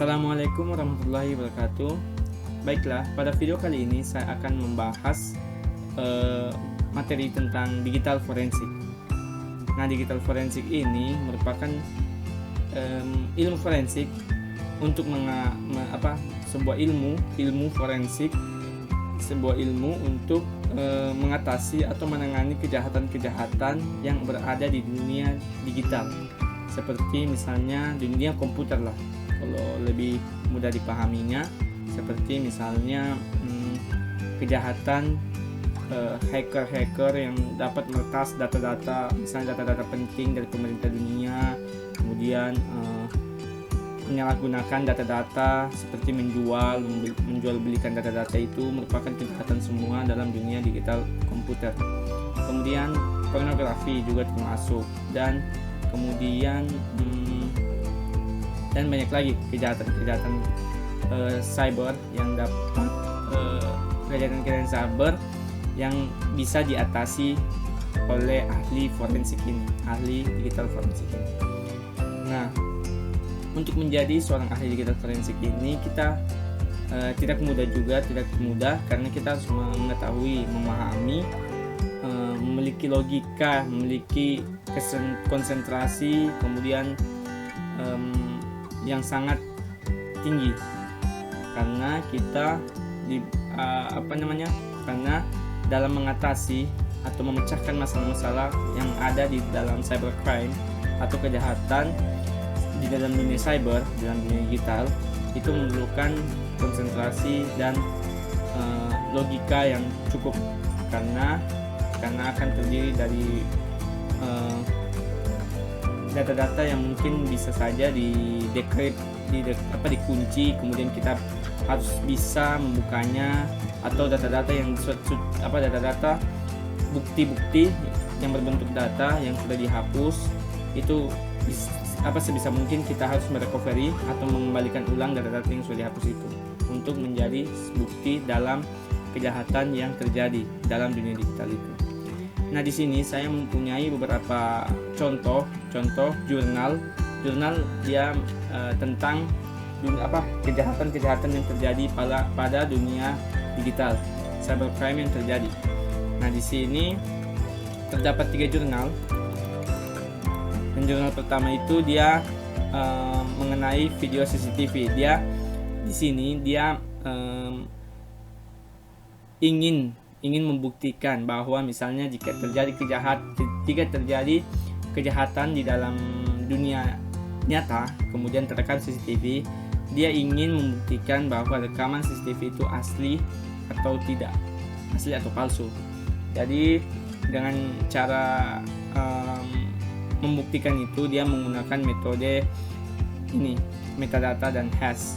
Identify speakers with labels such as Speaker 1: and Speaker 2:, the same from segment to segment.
Speaker 1: Assalamualaikum warahmatullahi wabarakatuh. Baiklah, pada video kali ini saya akan membahas materi tentang digital forensik. Nah, digital forensik ini merupakan ilmu forensik untuk sebuah ilmu forensik, sebuah ilmu untuk mengatasi atau menangani kejahatan-kejahatan yang berada di dunia digital, seperti misalnya di dunia komputer lah, kalau lebih mudah dipahaminya, seperti misalnya kejahatan hacker yang dapat meretas data-data, misalnya data-data penting dari pemerintah dunia, kemudian menyalahgunakan data-data seperti menjual belikan data-data, itu merupakan kejahatan semua dalam dunia digital komputer. Kemudian pornografi juga termasuk, dan kemudian dan banyak lagi kejahatan cyber yang dapat kejahatan cyber yang bisa diatasi oleh ahli forensik ini, ahli digital forensik ini. Nah, untuk menjadi seorang ahli digital forensik ini kita tidak mudah karena kita harus mengetahui, memahami, memiliki logika, memiliki konsentrasi, kemudian yang sangat tinggi, karena kita karena dalam mengatasi atau memecahkan masalah-masalah yang ada di dalam cybercrime atau kejahatan di dalam dunia cyber, dalam dunia digital, itu memerlukan konsentrasi dan logika yang cukup, karena akan terdiri dari data-data yang mungkin bisa saja dikunci, kemudian kita harus bisa membukanya, atau data-data yang data-data bukti-bukti yang berbentuk data yang sudah dihapus, itu sebisa mungkin kita harus merecovery atau mengembalikan ulang data-data yang sudah dihapus itu untuk menjadi bukti dalam kejahatan yang terjadi dalam dunia digital itu. Nah, di sini saya mempunyai beberapa contoh jurnal dia tentang kejahatan-kejahatan yang terjadi pada dunia digital, cybercrime yang terjadi. Nah, di sini terdapat 3 jurnal. Dan jurnal pertama itu dia mengenai video CCTV. Dia di sini ingin membuktikan bahwa misalnya jika terjadi kejahatan di dalam dunia nyata, kemudian terekam CCTV, dia ingin membuktikan bahwa rekaman CCTV itu asli atau tidak, asli atau palsu. Jadi dengan cara membuktikan itu, dia menggunakan metode ini, metadata dan hash.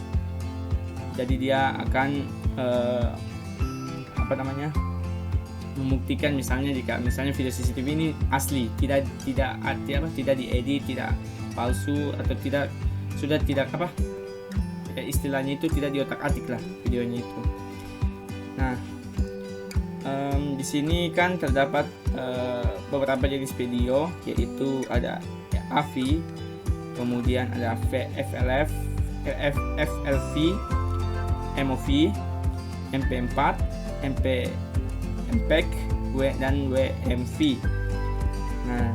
Speaker 1: Jadi dia akan membuktikan misalnya jika video CCTV ini asli, tidak diedit, tidak palsu, atau istilahnya itu tidak diotak-atik lah videonya itu. Nah, di sini kan terdapat beberapa jenis video, yaitu ada AVI, kemudian ada FLV, MOV, MP4, MPEG, dan WMV. Nah,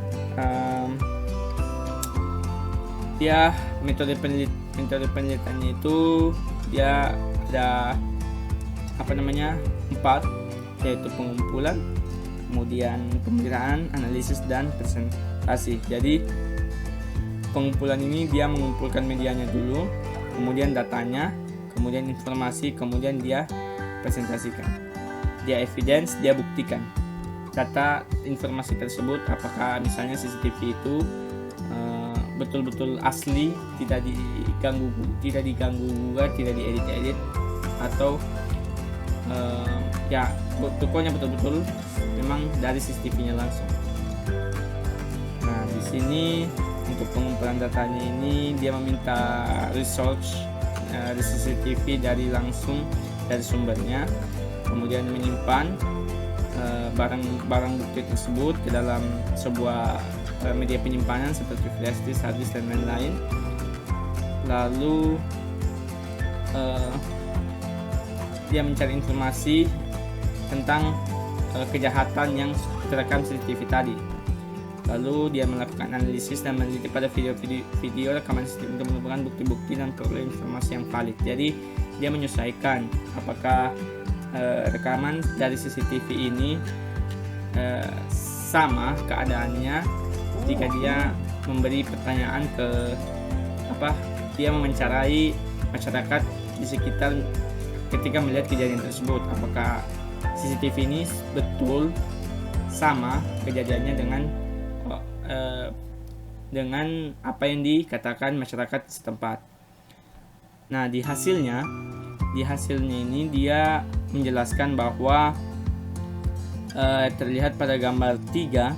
Speaker 1: dia metode penelitiannya itu dia ada 4, yaitu pengumpulan, kemudian pemeriksaan, analisis, dan presentasi. Jadi pengumpulan ini dia mengumpulkan medianya dulu, kemudian datanya, kemudian informasi, kemudian dia presentasikan. Dia evidence, dia buktikan data informasi tersebut, apakah misalnya CCTV itu betul-betul asli, tidak diganggu gugat, tidak diedit, atau pokoknya betul-betul memang dari CCTV-nya langsung. Nah, di sini untuk pengumpulan datanya ini dia meminta research di CCTV dari sumbernya, kemudian menyimpan barang bukti tersebut ke dalam sebuah media penyimpanan seperti flash disk, hard disk, dan lain-lain. Lalu dia mencari informasi tentang kejahatan yang terekam CCTV tadi. Lalu dia melakukan analisis dan meneliti pada video rekaman CCTV untuk menemukan bukti-bukti dan peroleh informasi yang valid. Jadi dia menyesuaikan apakah rekaman dari CCTV ini sama keadaannya jika dia memberi pertanyaan dia mewawancarai masyarakat di sekitar ketika melihat kejadian tersebut, apakah CCTV ini betul sama kejadiannya dengan apa yang dikatakan masyarakat setempat. Nah, di hasilnya ini dia menjelaskan bahwa terlihat pada gambar 3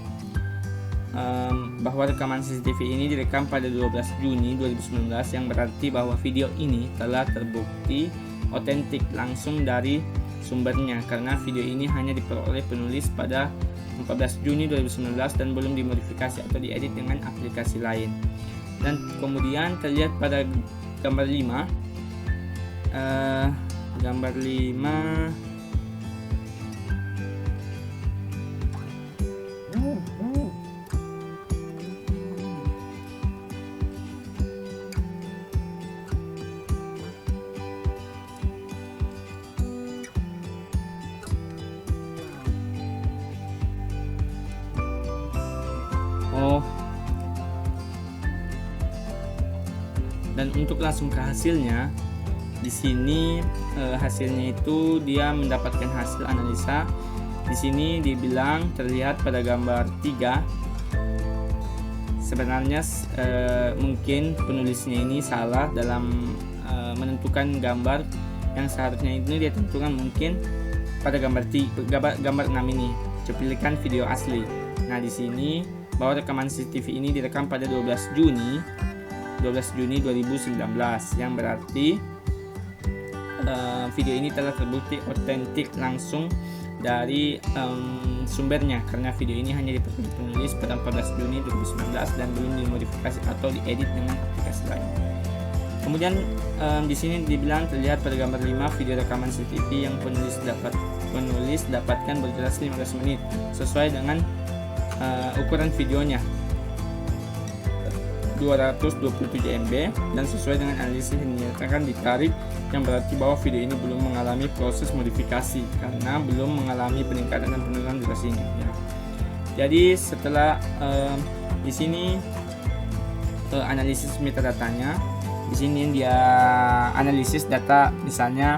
Speaker 1: bahwa rekaman CCTV ini direkam pada 12 Juni 2019, yang berarti bahwa video ini telah terbukti otentik langsung dari sumbernya, karena video ini hanya diperoleh penulis pada 14 Juni 2019 dan belum dimodifikasi atau diedit dengan aplikasi lain. Dan kemudian terlihat pada gambar 5 dan untuk langsung ke hasilnya, di sini hasilnya itu dia mendapatkan hasil analisa. Di sini dibilang terlihat pada gambar 3 sebenarnya mungkin penulisnya ini salah dalam menentukan gambar yang seharusnya ini dia tentukan mungkin pada gambar 6 ini cuplikan video asli. Nah, di sini bahwa rekaman CCTV ini direkam pada 12 Juni 2019, yang berarti video ini telah terbukti otentik langsung dari sumbernya, karena video ini hanya dipenulis pada 14 Juni 2019 dan belum dimodifikasi atau diedit dengan aplikasi lain. Kemudian di sini dibilang terlihat pada gambar 5 video rekaman CCTV yang penulis dapatkan berdurasi 15 menit sesuai dengan ukuran videonya 227 MB dan sesuai dengan analisis yang dinyatakan ditarik, yang berarti bahwa video ini belum mengalami proses modifikasi karena belum mengalami peningkatan dan penurunan durasinya. Ya. Jadi setelah di sini analisis metadatanya, di sini dia analisis data, misalnya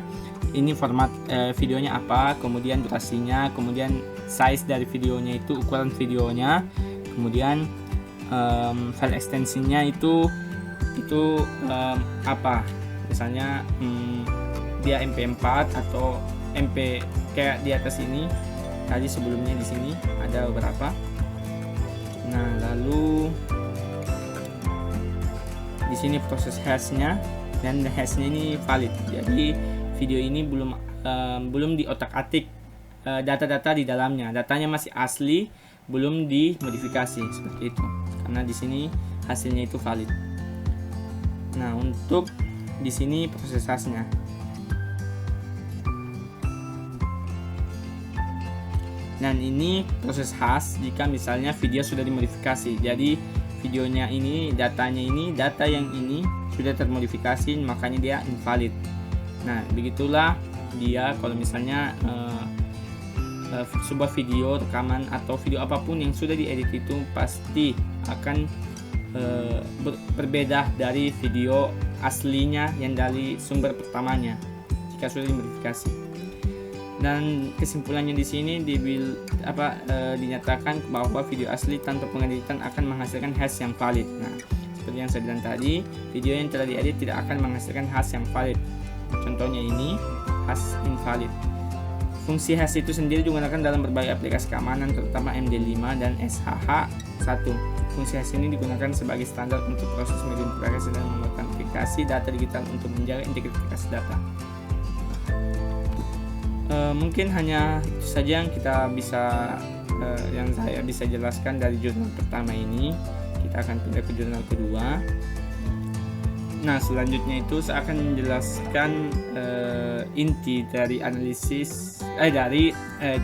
Speaker 1: ini format videonya apa, kemudian durasinya, kemudian size dari videonya itu ukuran videonya, kemudian file ekstensinya itu apa, misalnya dia MP4 atau MP kayak di atas ini tadi, sebelumnya di sini ada beberapa. Nah, lalu di sini proses hashnya, dan hashnya ini valid, jadi video ini belum diotak-atik data-data di dalamnya, datanya masih asli, belum dimodifikasi seperti itu, karena di sini hasilnya itu valid. Nah, untuk di sini proses hashnya, dan ini proses hash jika misalnya video sudah dimodifikasi. Jadi videonya ini, datanya ini, data yang ini sudah termodifikasi, makanya dia invalid. Nah, begitulah dia kalau misalnya sebuah video rekaman atau video apapun yang sudah diedit itu pasti akan berbeda dari video aslinya yang dari sumber pertamanya jika sudah dimodifikasi. Dan kesimpulannya di sini dinyatakan bahwa video asli tanpa pengeditan akan menghasilkan hash yang valid. Nah, seperti yang saya bilang tadi, video yang telah diedit tidak akan menghasilkan hash yang valid. Contohnya ini hash invalid. Fungsi hash itu sendiri digunakan dalam berbagai aplikasi keamanan, terutama MD5 dan SHH-1. Fungsi hash ini digunakan sebagai standar untuk proses mengidentifikasi dan mengautentikasi data digital untuk menjaga integritas data. Mungkin hanya itu saja yang yang saya bisa jelaskan dari jurnal pertama ini. Kita akan pindah ke jurnal kedua. Nah, selanjutnya itu saya akan menjelaskan inti dari analisis dari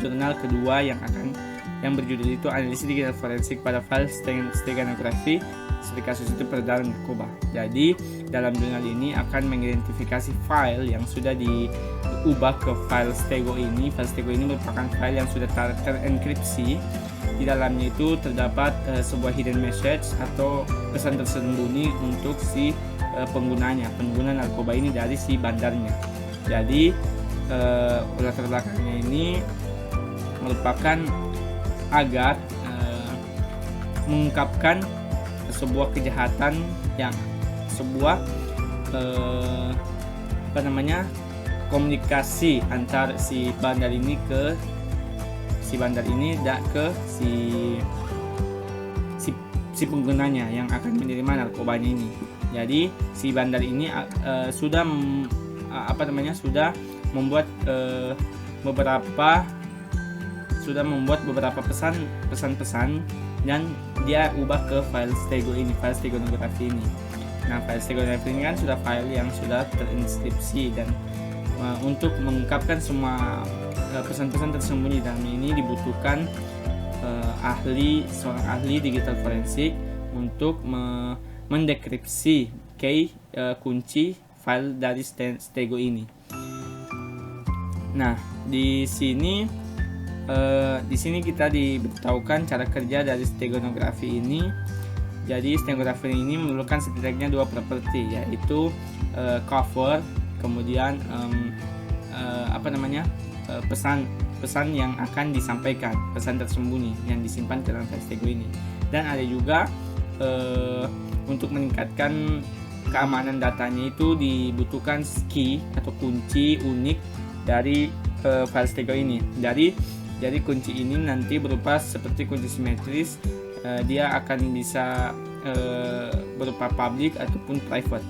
Speaker 1: jurnal kedua yang berjudul itu analisis digital forensik pada file steganografi studi kasus itu peredaran narkoba. Jadi dalam jurnal ini akan mengidentifikasi file yang sudah diubah ke file stego ini. File stego ini merupakan file yang sudah terenkripsi. Di dalamnya itu terdapat sebuah hidden message atau pesan tersembunyi untuk si pengguna narkoba ini dari si bandarnya. Jadi latar belakangnya ini merupakan agar mengungkapkan sebuah kejahatan yang komunikasi antar si bandar ini ke si penggunanya yang akan menerima narkobanya ini. Jadi si bandar ini sudah membuat beberapa pesan-pesan dan dia ubah ke file stego ini, file stegonografi ini. Nah, file stegonografi ini kan sudah file yang sudah terinskripsi, dan untuk mengungkapkan semua pesan-pesan tersembunyi dalam ini dibutuhkan seorang ahli digital forensik untuk mendekripsi kunci file dari stego ini. Nah, di sini kita diberitahukan cara kerja dari stegonografi ini. Jadi stegonografi ini memerlukan setidaknya dua properti, yaitu cover, kemudian pesan yang akan disampaikan, pesan tersembunyi yang disimpan ke dalam file stego ini. Dan ada juga untuk meningkatkan keamanan datanya itu dibutuhkan key atau kunci unik dari file stego ini. Jadi kunci ini nanti berupa seperti kunci simetris, dia akan bisa berupa public ataupun private.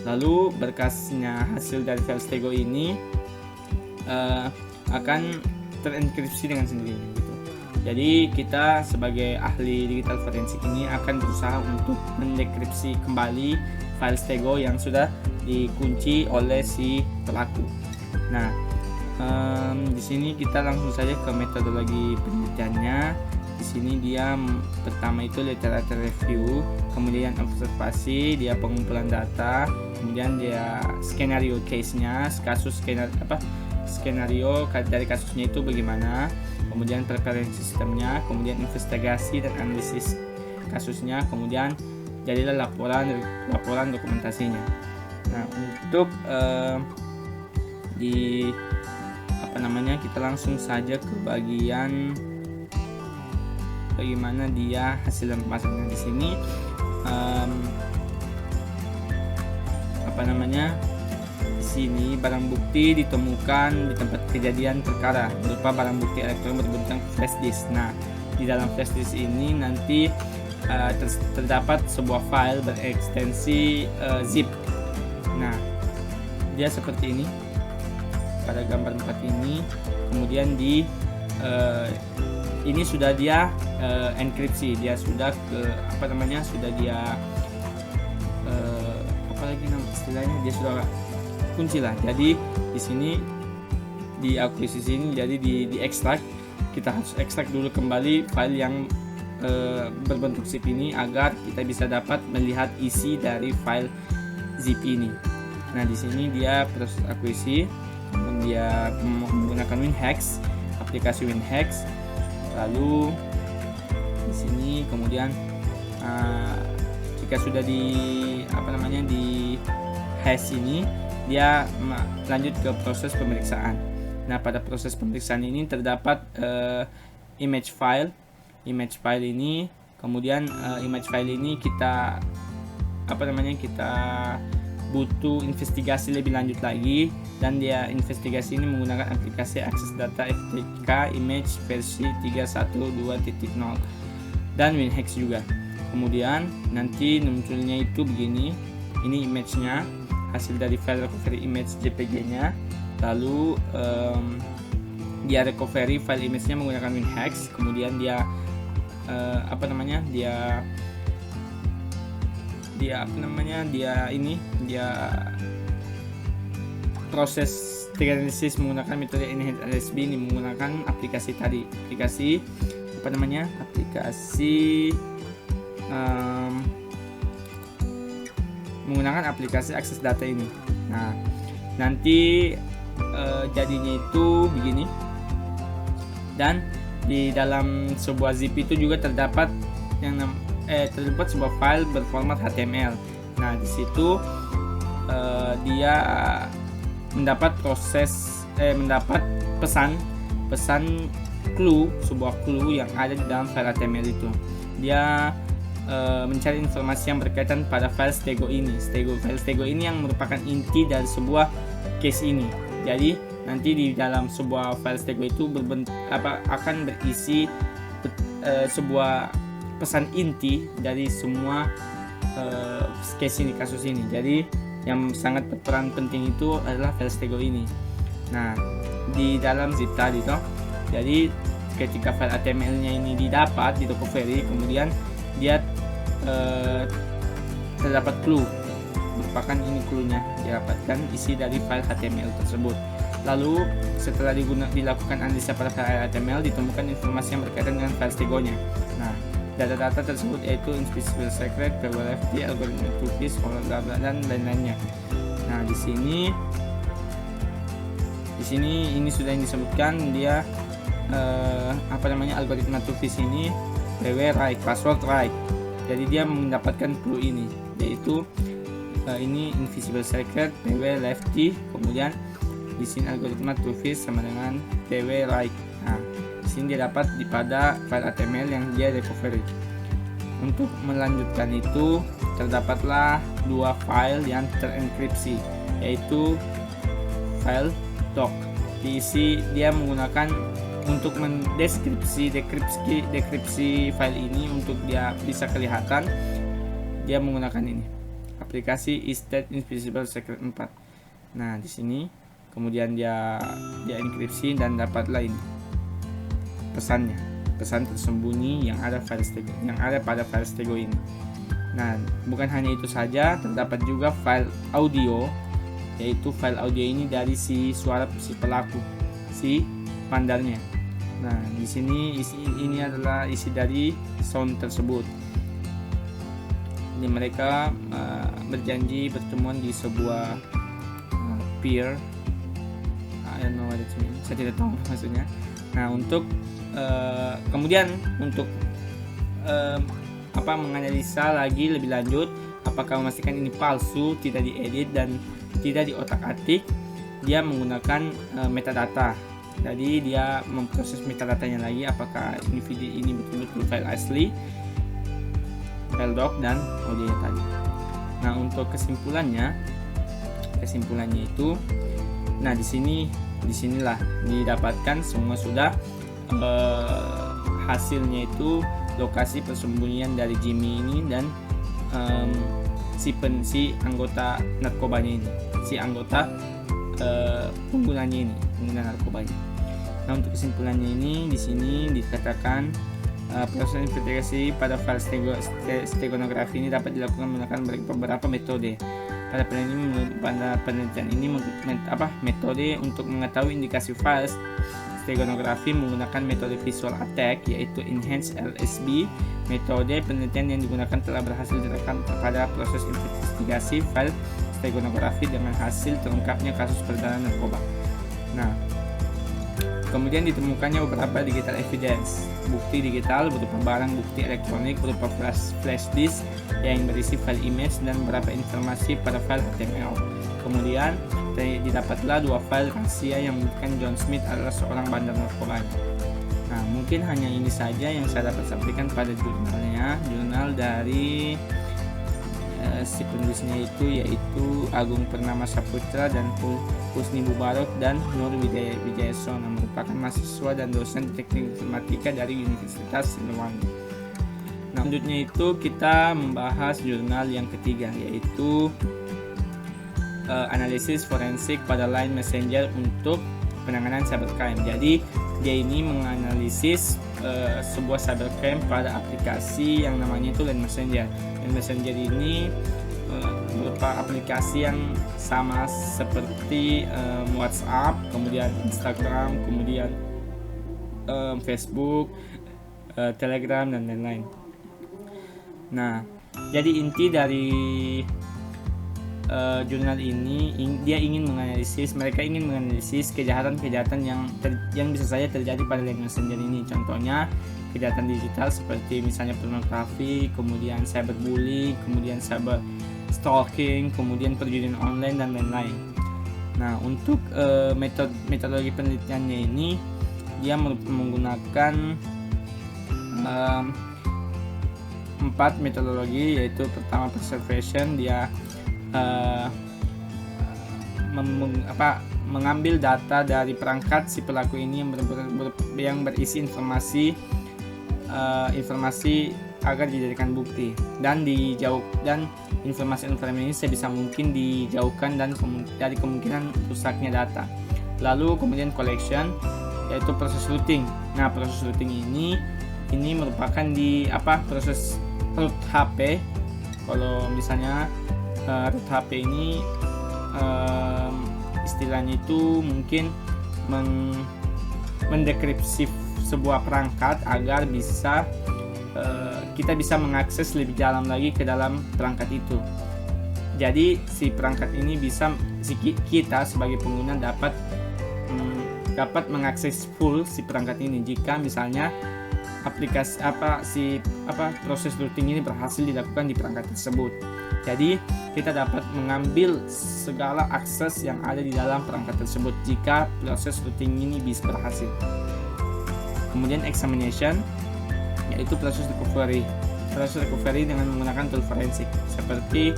Speaker 1: Lalu berkasnya hasil dari file stego ini akan terenkripsi dengan sendirinya gitu. Jadi kita sebagai ahli digital forensik ini akan berusaha untuk mendekripsi kembali file stego yang sudah dikunci oleh si pelaku. Nah, di sini kita langsung saja ke metodologi penelitiannya. Di sini dia pertama itu literature review, kemudian observasi, dia pengumpulan data, kemudian dia skenario case-nya, skenario dari kasusnya itu bagaimana, kemudian preferensi sistemnya, kemudian investigasi dan analisis kasusnya, kemudian jadilah laporan dokumentasinya. Nah, untuk kita langsung saja ke bagian bagaimana dia hasil dan pemasangan. Di sini di sini barang bukti ditemukan di tempat kejadian perkara berupa barang bukti elektronik berbentuk flash disk. Nah, di dalam flash disk ini nanti terdapat sebuah file berekstensi zip. Nah, dia seperti ini pada gambar 4 ini. Kemudian ini sudah dia enkripsi, dia sudah dia sudah kunci lah. Jadi di sini di akuisisi ini jadi di ekstrak, kita harus ekstrak dulu kembali file yang berbentuk zip ini agar kita bisa dapat melihat isi dari file zip ini. Nah, di sini dia proses akuisisi, dia menggunakan WinHex, aplikasi WinHex. Lalu di sini kemudian jika sudah di hash ini, dia lanjut ke proses pemeriksaan. Nah, pada proses pemeriksaan ini terdapat image file ini. Kemudian image file ini kita butuh investigasi lebih lanjut lagi, dan dia investigasi ini menggunakan aplikasi Access Data FTK Image versi 3.1.2.0 dan WinHex juga. Kemudian nanti munculnya itu begini, ini image-nya, hasil dari file recovery image JPG-nya. Lalu dia recovery file image-nya menggunakan WinHex, kemudian dia dia proses analisis menggunakan metode Enhanced LSB ini menggunakan aplikasi menggunakan aplikasi akses data ini. Nah, nanti jadinya itu begini, dan di dalam sebuah zip itu juga terdapat sebuah file berformat HTML. Nah, di situ dia mendapat pesan sebuah clue yang ada di dalam file HTML itu. Dia mencari informasi yang berkaitan pada file Stego ini. File Stego ini yang merupakan inti dari sebuah case ini. Jadi nanti di dalam sebuah file Stego itu akan berisi sebuah pesan inti dari semua kasus ini. Jadi yang sangat berperan penting itu adalah file Stego ini. Nah, di dalam zip tadi toh. Jadi ketika file HTML-nya ini didapat di recovery, kemudian dia terdapat clue. Merupakan ini clue-nya didapatkan isi dari file HTML tersebut. Lalu setelah dilakukan analisa pada file HTML, ditemukan informasi yang berkaitan dengan file Stego-nya. Nah, data-data tersebut yaitu invisible secret, PWFT, algoritma cookies, dan lain-lainnya. Nah, di sini ini sudah disebutkan dia algoritma cookies ini PW right, password right. Jadi dia mendapatkan clue ini, yaitu ini invisible secret, PW lefty, kemudian di sini algoritma cookies sama dengan PW right. Nah, sini dia dapat pada file HTML yang dia recovery. Untuk melanjutkan itu terdapatlah dua file yang terenkripsi, yaitu file doc. Diisi dia menggunakan untuk dekripsi file ini untuk dia bisa kelihatan, dia menggunakan ini aplikasi Istate Invisible Secret 4. Nah, di sini kemudian dia enkripsi dan dapatlah ini pesan tersembunyi yang ada pada file Stego ini. Nah, bukan hanya itu saja, terdapat juga file audio, yaitu file audio ini dari suara si pelaku, si pandarnya. Nah, di sini ini adalah isi dari sound tersebut. Ini mereka berjanji bertemuan di sebuah pier. I don't know what it means. Saya tidak tahu maksudnya. Nah, untuk kemudian untuk menganalisa lagi lebih lanjut apakah memastikan ini palsu, tidak diedit dan tidak diotak-atik, dia menggunakan metadata. Jadi dia memproses metadatanya lagi, apakah video ini betul-betul file asli, file doc dan audio tadi. Nah, untuk kesimpulannya itu, nah disinilah didapatkan semua sudah hasilnya itu lokasi persembunyian dari Jimmy ini dan si anggota narkobanya ini, si anggota pengguna narkobanya. Nah, untuk kesimpulannya ini di sini dikatakan proses investigasi pada file stegonografi ini dapat dilakukan menggunakan beberapa metode. Pada penelitian ini metode untuk mengetahui indikasi file stegonografi menggunakan metode visual attack, yaitu Enhanced LSB. Metode penelitian yang digunakan telah berhasil direkam pada proses investigasi file stegonografi dengan hasil terungkapnya kasus peredaran narkoba. Nah, kemudian ditemukannya beberapa digital evidence, bukti digital berupa barang bukti elektronik berupa flash disk yang berisi file image dan beberapa informasi pada file HTML. Kemudian didapatlah dua file rahasia yang membuktikan John Smith adalah seorang bandar narkoba. Nah, mungkin hanya ini saja yang saya dapat sampaikan pada jurnal dari si penulisnya itu, yaitu Agung Purnama Saputra dan Husni Mubarak dan Nur Wijayason, yang merupakan mahasiswa dan dosen teknik informatika dari Universitas Siliwangi. Nah, selanjutnya itu kita membahas jurnal yang ketiga, yaitu analisis forensik pada Line Messenger untuk penanganan cybercrime. Jadi dia ini menganalisis sebuah cybercrime pada aplikasi yang namanya itu Line Messenger. Messenger ini berupa aplikasi yang sama seperti WhatsApp, kemudian Instagram, kemudian Facebook, Telegram, dan lain-lain. Nah, jadi inti dari jurnal ini, mereka ingin menganalisis kejahatan-kejahatan yang bisa saja terjadi pada Line Messenger ini. Contohnya kejahatan digital seperti misalnya pornografi, kemudian cyberbullying, kemudian cyber stalking, kemudian perjudian online, dan lain-lain. Nah, untuk metodologi penelitiannya ini dia menggunakan 4 metodologi, yaitu pertama preservation, dia mengambil data dari perangkat si pelaku ini yang berisi informasi agar dijadikan bukti, dan informasi ini sebisa mungkin dijauhkan dari kemungkinan rusaknya data. Lalu kemudian collection, yaitu proses routing. Nah, proses routing ini merupakan proses root HP. Kalau misalnya root HP ini istilahnya itu mungkin mendekripsi sebuah perangkat agar kita bisa mengakses lebih dalam lagi ke dalam perangkat itu. Jadi si perangkat ini kita sebagai pengguna dapat mengakses full si perangkat ini jika misalnya proses routing ini berhasil dilakukan di perangkat tersebut. Jadi kita dapat mengambil segala akses yang ada di dalam perangkat tersebut jika proses routing ini bisa berhasil. Kemudian examination, yaitu proses recovery dengan menggunakan tool forensik, seperti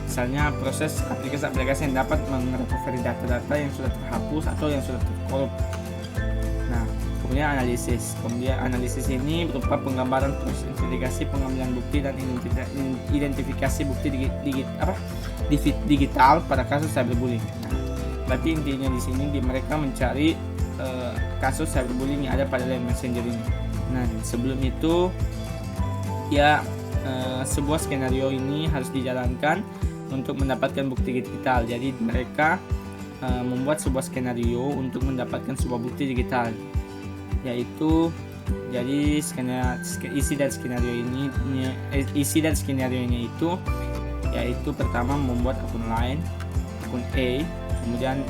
Speaker 1: misalnya proses aplikasi yang dapat merecovery data-data yang sudah terhapus atau yang sudah terkorup. Nah, kemudian analisis ini berupa penggambaran proses investigasi, pengambilan bukti, dan identifikasi bukti digital pada kasus cyberbullying. Nah, berarti intinya di sini mereka mencari kasus cyberbullying yang ada pada Line Messenger ini. Nah, sebelum itu sebuah skenario ini harus dijalankan untuk mendapatkan bukti digital. Jadi mereka membuat sebuah skenario untuk mendapatkan sebuah bukti digital, yaitu jadi isi dan skenario-nya itu yaitu pertama membuat akun Line, akun A, kemudian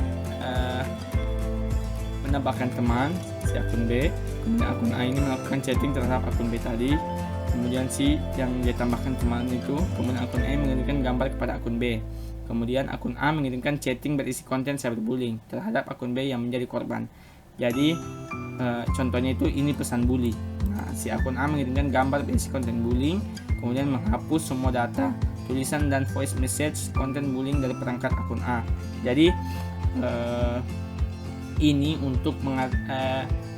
Speaker 1: menambahkan teman si akun B, kemudian akun A ini melakukan chatting terhadap akun B tadi, kemudian si yang ditambahkan teman itu, kemudian akun A mengirimkan gambar kepada akun B, kemudian akun A mengirimkan chatting berisi konten cyberbullying terhadap akun B yang menjadi korban. Jadi contohnya itu ini pesan bully. Nah, si akun A mengirimkan gambar berisi konten bullying, kemudian menghapus semua data, tulisan, dan voice message konten bullying dari perangkat akun A. Jadi ini untuk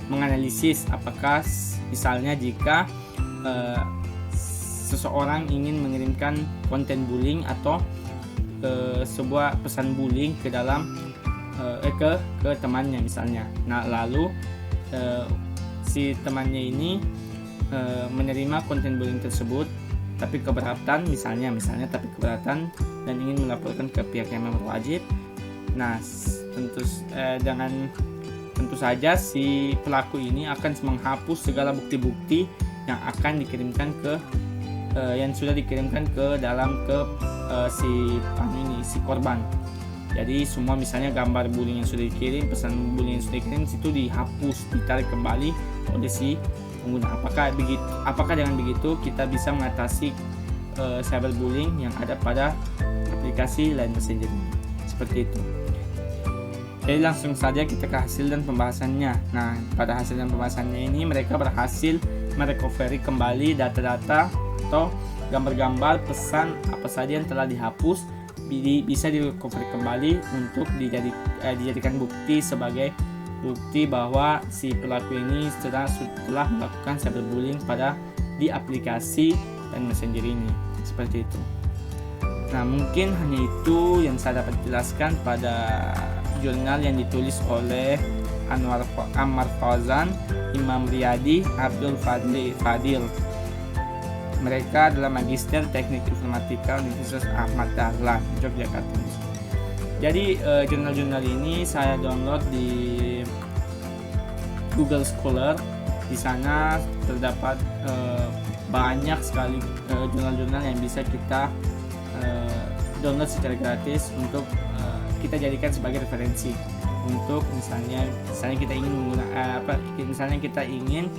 Speaker 1: menganalisis apakah misalnya jika seseorang ingin mengirimkan konten bullying atau sebuah pesan bullying ke dalam ke temannya misalnya. Nah, lalu si temannya ini menerima konten bullying tersebut tapi keberatan tapi keberatan dan ingin melaporkan ke pihak yang berwajib. Nah, tentu saja si pelaku ini akan menghapus segala bukti-bukti yang akan dikirimkan yang sudah dikirimkan ke si korban. Jadi semua misalnya gambar bullying yang sudah dikirim, pesan bullying yang sudah dikirim itu dihapus, ditarik kembali oleh si pengguna. Apakah dengan begitu kita bisa mengatasi cyberbullying yang ada pada aplikasi Line Messenger ini? Seperti itu. Jadi langsung saja kita ke hasil dan pembahasannya. Nah, pada hasil dan pembahasannya ini mereka berhasil merecovery kembali data-data atau gambar-gambar pesan apa saja yang telah dihapus bisa direcovery kembali untuk dijadikan bukti sebagai bukti bahwa si pelaku ini telah melakukan cyberbullying di aplikasi dan Messenger ini. Seperti itu. Nah, mungkin hanya itu yang saya dapat jelaskan pada jurnal yang ditulis oleh Ammar Fauzan, Imam Riyadi, Abdul Fadil. Mereka adalah Magister Teknik Informatika Universitas Ahmad Dahlan, Yogyakarta. Jadi jurnal-jurnal ini saya download di Google Scholar. Di sana terdapat banyak sekali jurnal-jurnal yang bisa kita download secara gratis untuk kita jadikan sebagai referensi untuk misalnya kita ingin misalnya kita ingin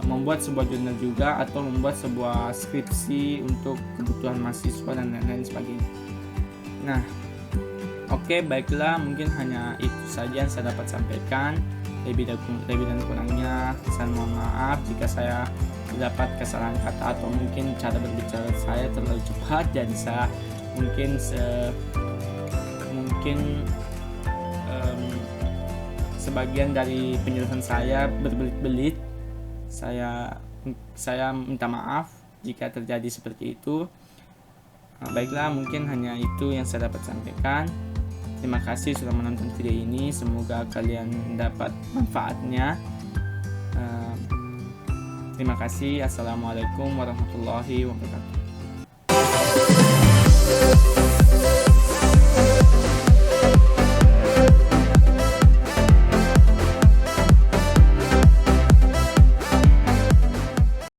Speaker 1: membuat sebuah jurnal juga, atau membuat sebuah skripsi untuk kebutuhan mahasiswa dan lain-lain sebagainya. Nah, oke, baiklah, mungkin hanya itu saja yang saya dapat sampaikan. Lebih dan kurangnya saya mohon maaf jika saya mendapat kesalahan kata atau mungkin cara berbicara saya terlalu cepat dan saya mungkin sebagian dari penjelasan saya berbelit-belit. Saya minta maaf jika terjadi seperti itu. Baiklah, mungkin hanya itu yang saya dapat sampaikan. Terima kasih sudah menonton video ini. Semoga kalian dapat manfaatnya. Terima kasih. Assalamualaikum warahmatullahi wabarakatuh.